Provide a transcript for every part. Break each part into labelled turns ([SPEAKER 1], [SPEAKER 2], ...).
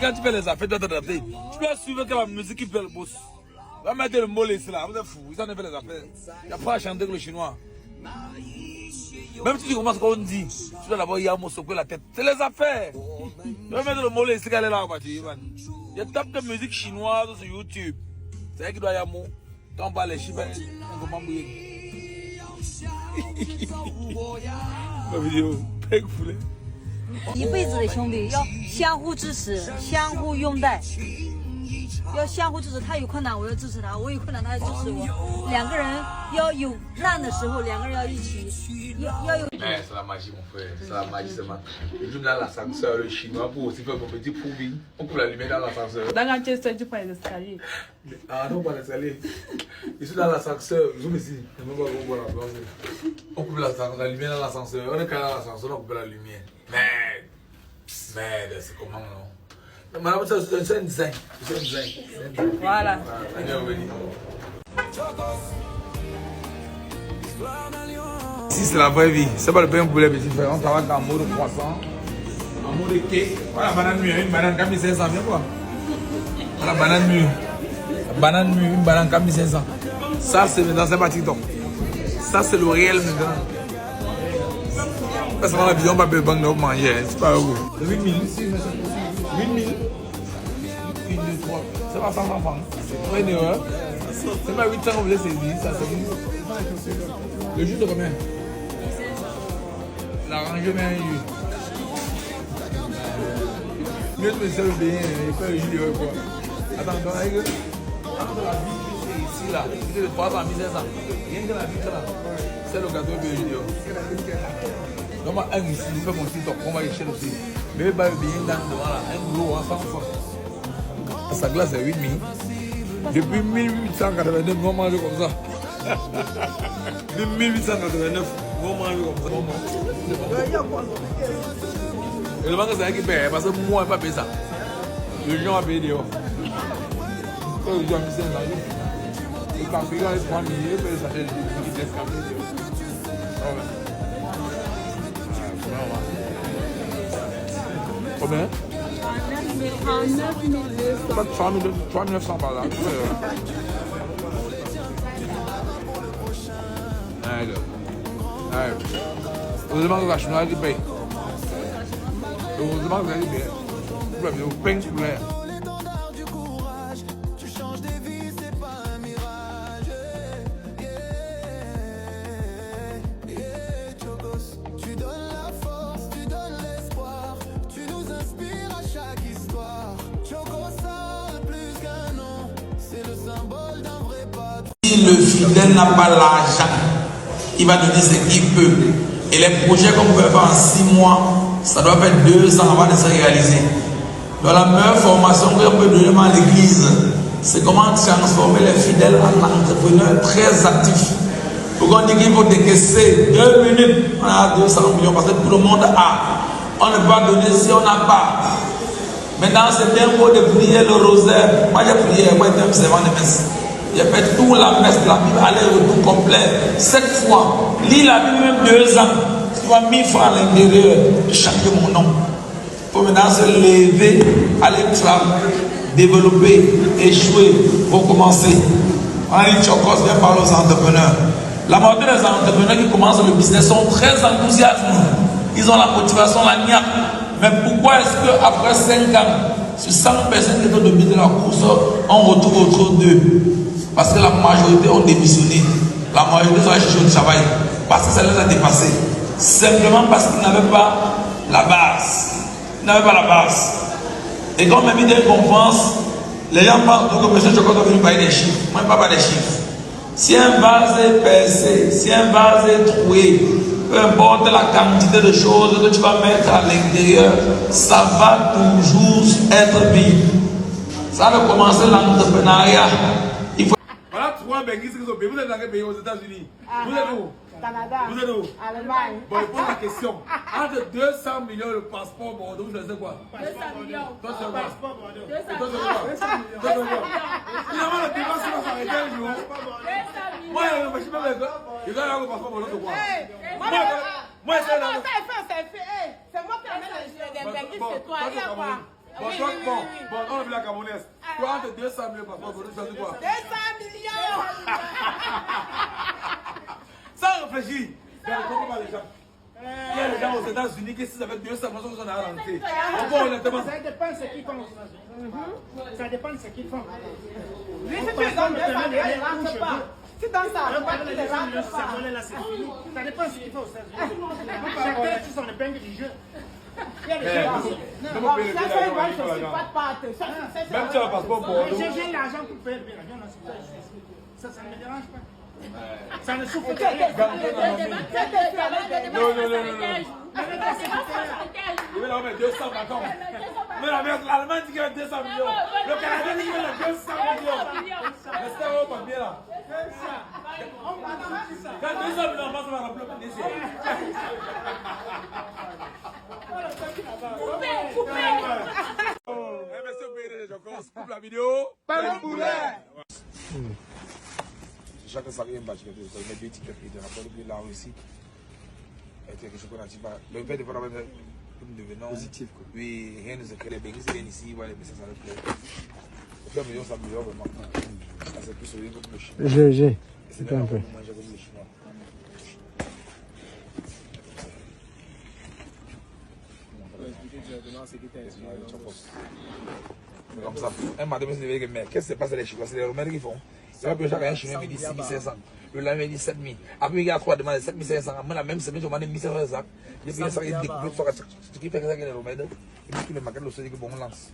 [SPEAKER 1] Quand tu fais les affaires, tu dois t'adapter. Tu dois suivre que la musique qui fait le boss. Va mettre le mot ici là, vous êtes fous, ils en ont fait les affaires. Il n'y a pas à chanter que le chinois. Même si tu commences comme on dit, tu dois d'abord y avoir secouer la tête. C'est les affaires. Tu vas mettre le mot ici qu'elle est là, Ivan. Il y a tape de musique chinoise sur YouTube. C'est elle qui doit y avoir. Quand on parle les chiffres, on va m'embrouiller. La vidéo, pec foulé.
[SPEAKER 2] 一辈子的兄弟要相互支持，相互拥戴，要相互支持。他有困难，我要支持他；我有困难，他要支持我。两个人要有难的时候，两个人要一起，要有。
[SPEAKER 1] Mais c'est la magie, mon frère. C'est la magie seulement. Je joue dans l'ascenseur, le chinois, pour aussi faire mon petit poubing. On coupe la lumière dans l'ascenseur.
[SPEAKER 3] Dans Manchester, tu prends les escaliers.
[SPEAKER 1] Ah non, pas les escaliers. Je suis dans l'ascenseur. Zoom ici. On coupe la lumière dans l'ascenseur. On est calé dans l'ascenseur, on coupe la lumière. Merde, c'est comment non? Madame, c'est un design. C'est un design.
[SPEAKER 3] Voilà.
[SPEAKER 1] On est revenu. Si c'est la vraie vie, c'est pas le pain poulet petit frère. On travaille en mode croissant, en mode cake. Voilà, banane mûre, une banane comme 1500, bien quoi. Voilà, banane mûre. Banane mûre, une banane comme 1500. Ça, c'est maintenant, c'est pas TikTok. Ça, c'est le réel maintenant. Parce qu'on a besoin de pas de manger, c'est pas heureux. 8000. 8000. 1, 2, 3. C'est pas 100 enfants. C'est pas une erreur. C'est pas 800 qu'on voulait saisir, ça c'est le jus de combien? La rangée met un jus. Mieux de me le bien, il fait le jus de quoi. Attends, donc avec eux. Entre la vie que c'est ici là, c'est de 300 1500. Rien que la vie là, c'est le gâteau de jus de. Donc moi, un ici, il fait mon TikTok, on va y chercher aussi. Mais il va bien dans devant là, un gros à 100 francs. Sa glace est 8000. Depuis 1889, on mange comme ça. Depuis 1889, on mange comme ça. Et le banque, c'est elle qui paye, parce que moi, je ne paye pas ça. Les gens ont payé dehors. Quand ils ont mis ça dans le café, ils ont 3 milliers, ils peuvent s'acheter des petits cafés dehors. Combien? 3900 par là. Heureusement que la chinoise qui paye. Heureusement que la chinoise qui paye. Vous peignez sur l'air. Si le fidèle n'a pas l'argent, il va donner ce qu'il peut. Et les projets qu'on peut faire en 6 mois, ça doit faire 2 ans avant de se réaliser. Donc la meilleure formation qu'on peut donner à l'église, c'est comment transformer les fidèles en entrepreneurs très actifs. Pour qu'on dit qu'il faut décaisser 2 minutes, on a 200 millions parce que tout le monde a. On ne peut pas donner si on n'a pas. Maintenant, c'est bien beau de prier le rosaire. Moi, j'ai prié, moi, j'étais un servant de messe. J'ai fait toute la messe de la Bible, aller-retour complet, 7 fois. Lis la Bible même 2 ans. Tu vois 1000 francs à l'intérieur, changer mon nom. Il faut maintenant se lever, aller travailler, développer, échouer, recommencer. On dit Chokos, viens parler aux entrepreneurs. La majorité des entrepreneurs qui commencent le business sont très enthousiastes. Ils ont la motivation, la niaque. Mais pourquoi est-ce qu'après 5 ans, sur 100 personnes qui ont dominé la course, on retrouve autour d'eux? Parce que la majorité ont démissionné. La majorité sont allés chercher au travail. Parce que ça les a dépassés. Simplement parce qu'ils n'avaient pas la base. Ils n'avaient pas la base. Et quand on m'a mis des récompenses, les gens parlent que M. Chokos est venu parler des chiffres. Moi, je ne parle pas des chiffres. Si un vase est percé, si un vase est troué, peu importe la quantité de choses que tu vas mettre à l'intérieur, ça va toujours être vide. Ça va commencer l'entrepreneuriat. Voilà 3 béguistes qui sont payés. Vous êtes dans quel pays aux États-Unis? Vous êtes où?
[SPEAKER 3] Canada.
[SPEAKER 1] Vous êtes où?
[SPEAKER 3] Allemagne.
[SPEAKER 1] Bon, je pose la question. Entre 200 millions le passeport Bordeaux, vous faisiez quoi?
[SPEAKER 3] 200 millions.
[SPEAKER 1] Toi, c'est quoi?
[SPEAKER 3] 200
[SPEAKER 1] millions. Finalement, le débat va s'arrêter un jour. Moi, je ne sais pas, je vais aller au passeport Bordeaux de quoi? Moi, c'est moi qui amène les béguistes, c'est toi. Bon, toi, bon, on a vu la Camerounaise. Toi, entre 200 millions par rapport, tu choisis quoi?
[SPEAKER 3] 200 millions.
[SPEAKER 1] Sans réfléchir. Comment les gens? Il y a des gens aux États-Unis qui, s'ils avaient 200 millions, sont à rentrer. Honnêtement.
[SPEAKER 4] Ça dépend de ce qu'ils font. Ça dépend de ce qu'ils font.
[SPEAKER 3] Lui, si tu donnes 200 millions, il ne rentre pas. Si tu donnes ça, il ne rentre pas.
[SPEAKER 4] Ça dépend de ce qu'ils font. Chacun sur son épingle du jeu. Il y a des gens.
[SPEAKER 1] Même si tu as un passeport pour
[SPEAKER 4] J'ai l'argent pour payer le billet. Ça ne me dérange pas. Ça ne souffre pas.
[SPEAKER 1] Non. Il veut la mettre 200 maintenant. Mais l'Allemagne dit qu'il veut 200 millions. Le Canada dit qu'il veut 200 millions. Restez au papier là. Quand 200 millions, on va rappeler le papier. Merci au pays de on coupe la vidéo. Pas le poulet. Chacun sa rien battu, il met 2 tickets de rapport depuis la Russie. Et quelque chose qu'on a dit, le fait de faire comme devenant positif. Oui, rien ne se crée, les bénis viennent ici, voilà, mais ça le plaît. Le fait million, ça améliore vraiment. C'est plus solide comme le chinois.
[SPEAKER 5] J'ai.
[SPEAKER 1] C'est un peu. Manger comme le chinois. Comme ça, un matin, je me suis dit, mais qu'est-ce qui se passe les Chinois? C'est les Romains qui font. C'est pas que chacun chinois me dit 6500. Le lendemain, il dit 7000. Après, il y a 3 demandes, 7500. Moi, la même semaine, je demande 1500. J'ai payé ça, il découvre ce qui fait que ça, les Romains. Et puis, le matin, le soir, il dit que bon, on lance.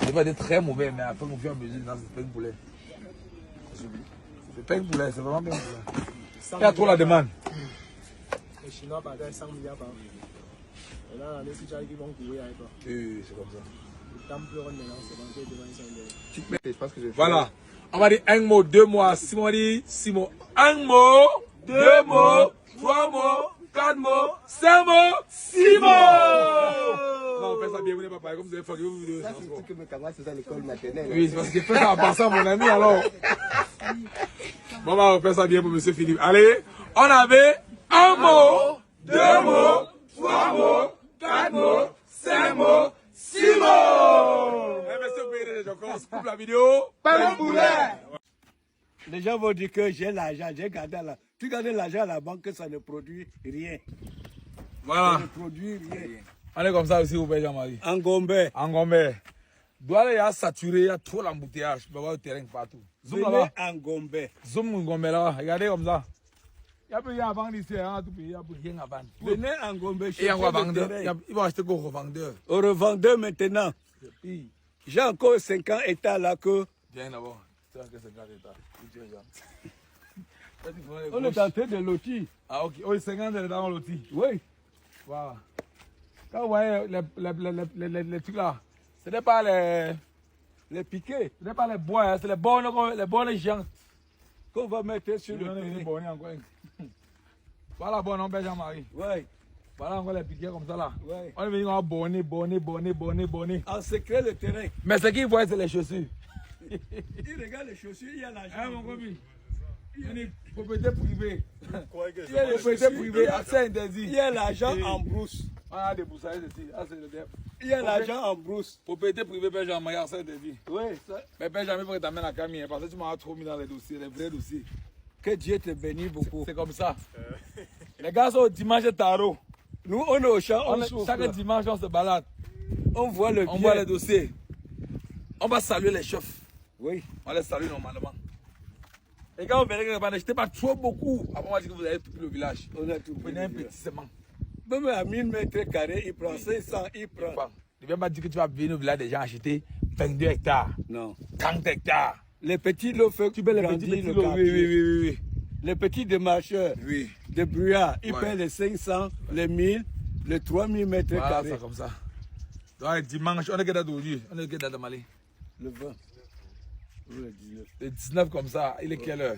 [SPEAKER 1] Il va être très mauvais, mais après, on fait en mesure, c'est pain poulet. C'est pain poulet, c'est vraiment pain poulet. Il y a trop la demande.
[SPEAKER 6] Les Chinois partagent 100 milliards par an. Et là, les Chinois qui vont courir avec toi.
[SPEAKER 1] Oui, c'est comme ça. Voilà. On va dire un mot, 2 mots. Simon dit 6 mots. Un mot, 2 mots, 3 mots, 4 mots, 5 mots, 6 mots. Non, on fait ça bien, vous n'avez pas parlé comme vous avez fait une vidéo.
[SPEAKER 6] C'est que mes camarades, c'est à l'école maternelle.
[SPEAKER 1] Oui, c'est parce qu'il fait ça en passant, mon ami, alors. Bon, on fait ça bien pour M. Philippe. Allez, on avait un mot, 2 mots, 3 mots, 4 mots, 5 mots, 6 mots. Monsieur Pédé, je coupe la vidéo. Pas le poulet.
[SPEAKER 5] Les gens vont dire que j'ai l'argent, j'ai gardé l'argent. Tu gardes l'argent à la banque, ça ne produit rien.
[SPEAKER 1] Voilà.
[SPEAKER 5] Ça ne produit rien.
[SPEAKER 1] On est comme ça aussi, vous payez Jean-Marie.
[SPEAKER 5] En Gombe.
[SPEAKER 1] En Gombe. Douala, il y a saturé, il y a trop l'embouteillage. Il y a le terrain partout. Zoom là-bas.
[SPEAKER 5] En Gombe.
[SPEAKER 1] Zoom en Gombe là-bas. Regardez comme ça. Il y a plus rien à vendre ici, il y a plus rien à vendre.
[SPEAKER 5] Venez en Gombe.
[SPEAKER 1] Et un revendeur. Ils vont acheter qu'au revendeur.
[SPEAKER 5] Au revendeur maintenant. J'ai encore 50 états là que.
[SPEAKER 1] Viens d'abord. Tu as que 50 états.
[SPEAKER 5] On est en train de lotir.
[SPEAKER 1] Ah ok. Oui, 50 états dans loti.
[SPEAKER 5] Oui.
[SPEAKER 1] Voilà. Quand vous voyez les trucs là, ce n'est pas les piquets, ce n'est pas les bois, c'est les bornes géantes
[SPEAKER 5] qu'on va mettre sur le
[SPEAKER 1] terrain. Voilà, bon, on pèse Jean-Marie.
[SPEAKER 5] Oui.
[SPEAKER 1] Voilà encore les piquets comme ça là.
[SPEAKER 5] Oui.
[SPEAKER 1] On est venu en bonner.
[SPEAKER 5] En secret le terrain.
[SPEAKER 1] Mais ce qu'il voit, c'est les chaussures.
[SPEAKER 5] Il regarde les chaussures, il y a l'argent.
[SPEAKER 1] Hein, mon copain? Il y a propriété privée. Il y a des propriétés privées, accès interdit.
[SPEAKER 5] Il y a l'argent en brousse.
[SPEAKER 1] Ah, des broussailles ici. Ah, c'est le dep.
[SPEAKER 5] Il y a l'argent en brousse.
[SPEAKER 1] Propriété privée, Père Jean-Marie, accès interdit.
[SPEAKER 5] Oui, ça.
[SPEAKER 1] Mais Père Jean-Marie, il faut que tu amènes la Camille, parce que tu m'as trop mis dans les dossiers, les vrais dossiers.
[SPEAKER 5] Que Dieu te bénisse beaucoup.
[SPEAKER 1] C'est comme ça. Les gars sont au dimanche tarot.
[SPEAKER 5] Nous, on est au champ, on souffle.
[SPEAKER 1] Chaque dimanche, on se balade.
[SPEAKER 5] On voit le bien.
[SPEAKER 1] On voit les dossiers. On va saluer les chefs.
[SPEAKER 5] Oui.
[SPEAKER 1] On les salue normalement. Et quand vous verrez que n'achetez pas trop beaucoup, après on va dire que vous avez tout le village.
[SPEAKER 5] On a tout.
[SPEAKER 1] Vous prenez un petit sément.
[SPEAKER 5] Même à 1000 mètres carrés, il prend 500, il prend.
[SPEAKER 1] Ne viens pas dire que tu vas venir au village des gens acheter 22 hectares.
[SPEAKER 5] Non.
[SPEAKER 1] 30 hectares.
[SPEAKER 5] Les petits lots fait
[SPEAKER 1] tu peux les petits lots. Oui.
[SPEAKER 5] Les petits démarcheurs,
[SPEAKER 1] oui.
[SPEAKER 5] De brouillard, ils paient les 500, les 1000, les 3000 mètres carrés.
[SPEAKER 1] C'est comme ça. Donc dimanche, on est quelle date aujourd'hui? On est quelle date de Mali?
[SPEAKER 5] Le 20. Le 19.
[SPEAKER 1] Le 19 comme ça, il est quelle heure?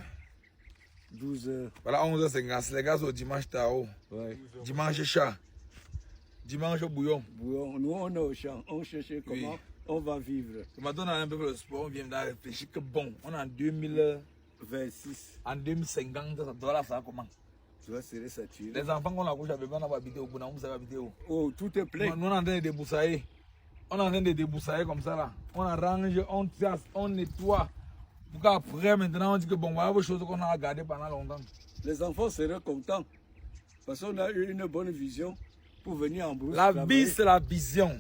[SPEAKER 5] 12h.
[SPEAKER 1] Voilà, 11h50. Les gars sont au dimanche tao.
[SPEAKER 5] Ouais.
[SPEAKER 1] Dimanche chat. Dimanche bouillon.
[SPEAKER 5] Bouillon. Nous, on est au champ. On cherche comment on va vivre.
[SPEAKER 1] Maintenant, on a un peu le sport. On vient de réfléchir que bon. On est en 2026. En 2050, ça doit faire comment?
[SPEAKER 5] Tu vas serrer saturé.
[SPEAKER 1] Les enfants qu'on accouche avec, on va habiter au bout. On va habiter où?
[SPEAKER 5] Oh, tout est plein.
[SPEAKER 1] Nous, on est en train de débroussailler. On est en train de débroussailler comme ça là. On arrange, on trace, on nettoie. Pour qu'après, maintenant, on dit que bon, voilà vos choses qu'on a gardées pendant longtemps.
[SPEAKER 5] Les enfants seraient contents. Parce qu'on a eu une bonne vision pour venir en brousse.
[SPEAKER 1] La vie, c'est la vision.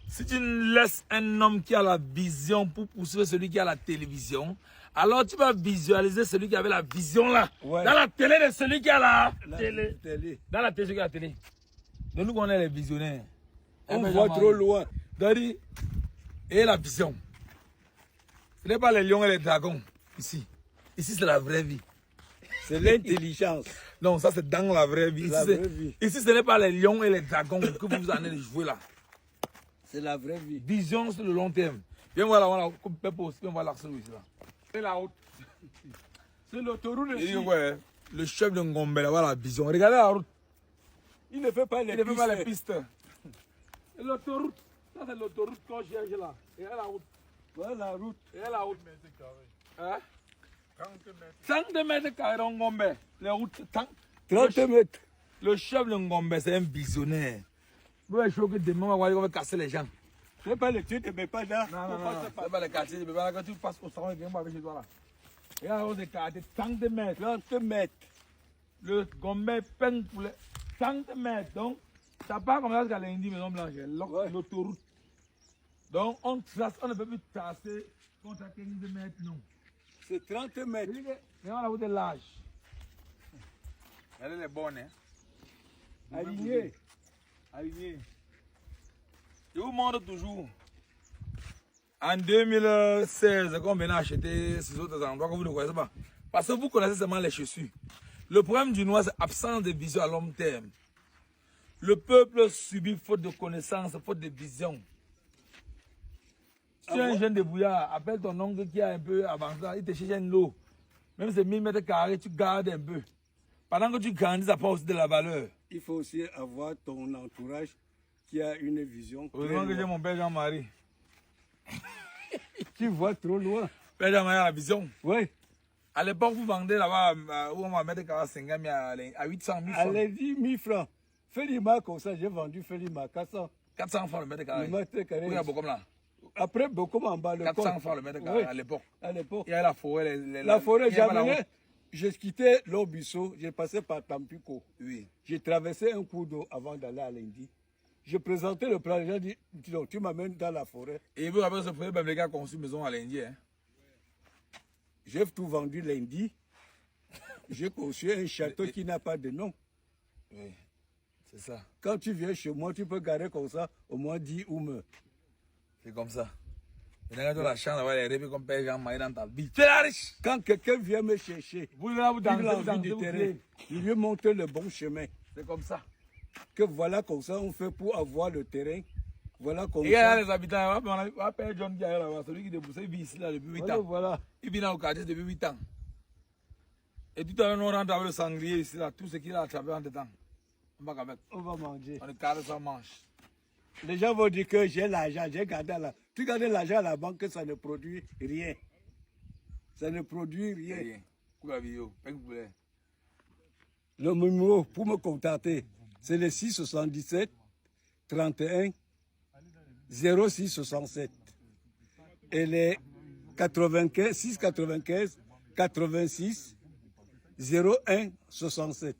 [SPEAKER 1] Si tu laisses un homme qui a la vision pour poursuivre celui qui a la télévision, alors tu vas visualiser celui qui avait la vision là.
[SPEAKER 5] Ouais.
[SPEAKER 1] Dans la télé de celui qui a la
[SPEAKER 5] télé.
[SPEAKER 1] Dans la télé, celui qui a la télé. De nous, on est les visionnaires.
[SPEAKER 5] On voit trop loin.
[SPEAKER 1] Dari, et la vision. Ce n'est pas les lions et les dragons ici. Ici, c'est la vraie vie.
[SPEAKER 5] C'est l'intelligence.
[SPEAKER 1] Non, ça c'est dans la vraie vie.
[SPEAKER 5] La vraie vie.
[SPEAKER 1] Ici, ce n'est pas les lions et les dragons que vous en allez jouer là.
[SPEAKER 5] C'est la vraie vie.
[SPEAKER 1] Vision sur le long terme. Viens voir là, voilà, comme Peppo, viens voir l'accent ici là.
[SPEAKER 5] C'est la route. C'est l'autoroute
[SPEAKER 1] Il dit
[SPEAKER 5] ici.
[SPEAKER 1] ouais, le chef de Ngombe là, voilà la vision. Regardez la route.
[SPEAKER 5] Il ne fait pas les
[SPEAKER 1] Il ne
[SPEAKER 5] pistes.
[SPEAKER 1] fait pas les pistes. Et l'autoroute, ça c'est l'autoroute qu'on cherche là. Regarde la route.
[SPEAKER 5] Voilà la route.
[SPEAKER 1] Regarde la route. Hein? 30 mètres carrés dans Ngombe. Les routes,
[SPEAKER 5] 30 mètres.
[SPEAKER 1] Le chef de Ngombe, c'est un visionnaire. Vous êtes chaud que demain, on va casser les gens.
[SPEAKER 5] Ce n'est pas le tuer de Bepada.
[SPEAKER 1] Non, c'est pas le quartier. Quand tu passes au salon, viens voir chez toi là. Regarde la route des quartiers, 30 mètres.
[SPEAKER 5] 30 mètres.
[SPEAKER 1] Le Gombe peine pour les 30 mètres. Donc, ça part comme ça jusqu'à lundi, Maison Blanche. L'autoroute. Donc, on trace, on ne peut plus tracer contre 15 mètres, non.
[SPEAKER 5] C'est 30 mètres.
[SPEAKER 1] Regarde la route est large. Elle est bonne, hein.
[SPEAKER 5] Aligné.
[SPEAKER 1] Aligné. Je vous montre toujours. En 2016, quand on venait acheter ces autres endroits que vous ne connaissez pas. Parce que vous connaissez seulement les chaussures. Le problème du noir, c'est l'absence de vision à long terme. Le peuple subit faute de connaissances, faute de vision. Si tu es un jeune débrouillard, appelle ton oncle qui a un peu avancé, il te cherche une eau. Même si c'est 1000 mètres carrés, tu gardes un peu. Pendant que tu grandis, ça prend aussi de la valeur.
[SPEAKER 5] Il faut aussi avoir ton entourage qui a une vision.
[SPEAKER 1] Heureusement que j'ai mon père Jean-Marie.
[SPEAKER 5] Tu vois trop loin.
[SPEAKER 1] Père Jean-Marie a la vision.
[SPEAKER 5] Oui.
[SPEAKER 1] À l'époque, vous vendez là-bas, où on va mettre 50 000 à 800 000 francs.
[SPEAKER 5] Allez, 10 000 francs. Félima, comme ça, j'ai vendu Félima 400.
[SPEAKER 1] 400 francs le mètre carré.
[SPEAKER 5] Le mètre carré.
[SPEAKER 1] Oui, il y a beaucoup là.
[SPEAKER 5] Après, beaucoup en bas, le
[SPEAKER 1] 400 francs le mètre carré
[SPEAKER 5] Oui.
[SPEAKER 1] à l'époque.
[SPEAKER 5] À l'époque.
[SPEAKER 1] Il y a la forêt.
[SPEAKER 5] La forêt,
[SPEAKER 1] il y avait la
[SPEAKER 5] j'amenais.
[SPEAKER 1] route.
[SPEAKER 5] J'ai quitté l'Obusso, j'ai passé par Tampico.
[SPEAKER 1] Oui.
[SPEAKER 5] J'ai traversé un cours d'eau avant d'aller à Lundi. J'ai présenté le plan, j'ai dit, non, tu m'amènes dans la forêt.
[SPEAKER 1] Et vous, après ce premier, ben, les gars ont conçu une maison à l'Indien. Hein.
[SPEAKER 5] J'ai tout vendu lundi. J'ai conçu un château qui n'a pas de nom.
[SPEAKER 1] Oui, c'est ça.
[SPEAKER 5] Quand tu viens chez moi, tu peux garer comme ça, au moins 10 ou me.
[SPEAKER 1] C'est comme ça. Et quand tu as la chance d'avoir les rêves comme Père Jean-Marie dans ta vie, tu es la riche.
[SPEAKER 5] Quand quelqu'un vient me chercher,
[SPEAKER 1] Vous là, vous
[SPEAKER 5] il a
[SPEAKER 1] dansez,
[SPEAKER 5] envie du
[SPEAKER 1] vous
[SPEAKER 5] terrain,
[SPEAKER 1] criez.
[SPEAKER 5] je lui montre le bon chemin.
[SPEAKER 1] C'est comme ça.
[SPEAKER 5] Que voilà comme ça, on fait pour avoir le terrain. Voilà comme
[SPEAKER 1] Et il y a
[SPEAKER 5] ça.
[SPEAKER 1] les habitants, on a Père John qui est là-bas, celui qui débousse, il vit ici là depuis 8
[SPEAKER 5] Voilà,
[SPEAKER 1] ans.
[SPEAKER 5] voilà.
[SPEAKER 1] Il vit dans le quartier depuis 8 ans. Et tout à l'heure, nous rentrons avec le sanglier ici, là, tout ce qu'il a attrapé en dedans. On va avec.
[SPEAKER 5] On va manger.
[SPEAKER 1] On est carré sans manche.
[SPEAKER 5] Les gens vont dire que j'ai l'argent, j'ai gardé là. Tu gardes l'argent à la banque, ça ne produit rien. Ça ne produit rien.
[SPEAKER 1] Rien. Coupe la vidéo.
[SPEAKER 5] Le numéro pour me contacter, c'est le 677 31 0667. Et les 95 695 86 01 67.